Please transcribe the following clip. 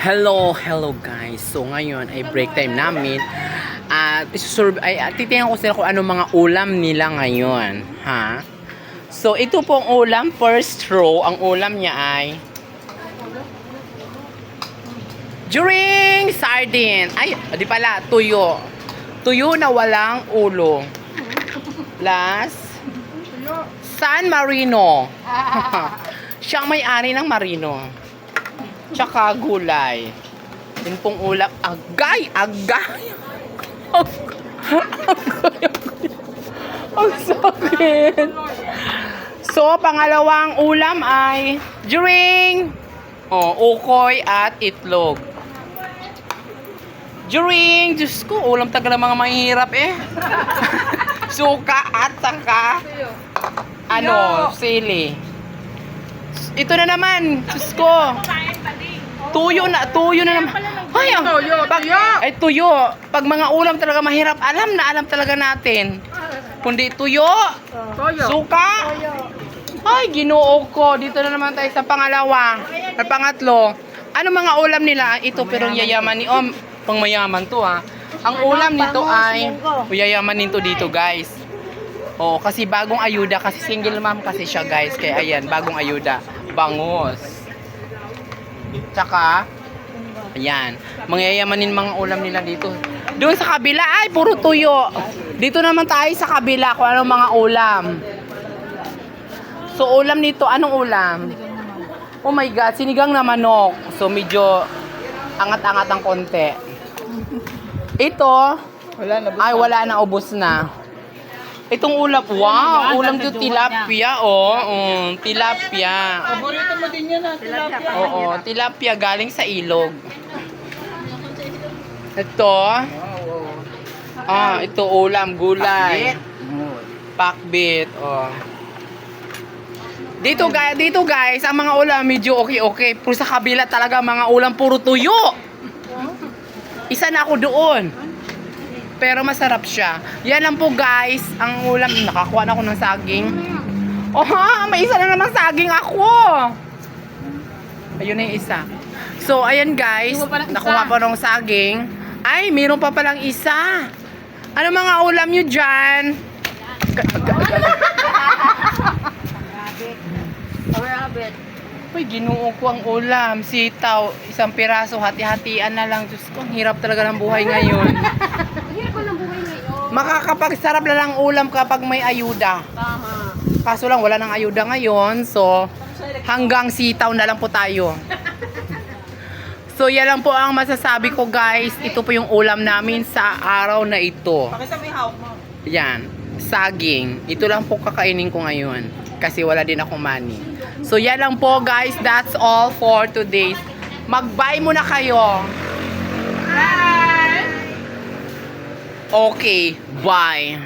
Hello guys. So ngayon ay break time namin. At titingnan ko sila kung ano mga ulam nila ngayon, ha? So ito pong ulam, first row, ang ulam niya ay during sardine. Ay, di pala, tuyo. Tuyo na walang ulo. Plus San Marino. Siyang may-ari ng Marino. Tsaka gulay. Yun pong ulam. Agay! Ang sakit. So, pangalawang ulam ay during ukoy at itlog. During, Diyos ko, ulam tagal ng mga mahihirap eh. Suka at saka sili. Ito na naman, Diyos ko. Tuyo na naman. Tuyo. Pag mga ulam talaga mahirap, alam talaga natin. Kundi tuyo, suka. Ay, ginoo ko. Dito na naman tayo sa pangalawa. At pangatlo, ano mga ulam nila? Ito pero yayaman ni pangmayaman to ha. Ang ulam nito ay yayaman nito dito guys. Kasi bagong ayuda, kasi single mom kasi siya guys. Kaya ayan, bagong ayuda. Bangus. Tsaka, ayan, mangyayamanin mga ulam nila dito. Doon sa kabila ay puro tuyo. Dito naman tayo sa kabila kung anong mga ulam. So, ulam nito, anong ulam? Oh my God, sinigang na manok. So, medyo angat-angat ang konti. Ito, wala na, ubos na. Itong ulam, wow, ulam to tilapia, tilapia. Paborito mo din yan, tilapia. Oo, tilapia galing sa ilog. Ito, ito ulam, gulay. Pakbit, Dito guys, ang mga ulam medyo okay. Pero sa kabila talaga mga ulam puro tuyo. Isa na ako doon. Pero masarap siya. Yan lang po guys, ang ulam. Nakakuha na ako ng saging. May isa na naman saging ako. Ayun na yung isa. So, ayan guys, nakuha pa ng saging. Ay, mayroon pa palang isa. Ano mga ulam nyo dyan? Rabbit. Uy, ginoo ko ang ulam. Sitaw, isang piraso, hati-hatian na lang. Diyos ko, ang hirap talaga ng buhay ngayon. Makakapagsarap na lang ulam kapag may ayuda. Tama. Kaso lang, wala nang ayuda ngayon. So, hanggang sitaw na lang po tayo. So, yan lang po ang masasabi ko guys. Ito po yung ulam namin sa araw na ito. Pakita mo yung hawak mo. Yan, saging. Ito lang po kakainin ko ngayon. Kasi wala din ako money. So, yan lang po guys. That's all for today. Mag-bye muna kayo. Bye! Okay, bye.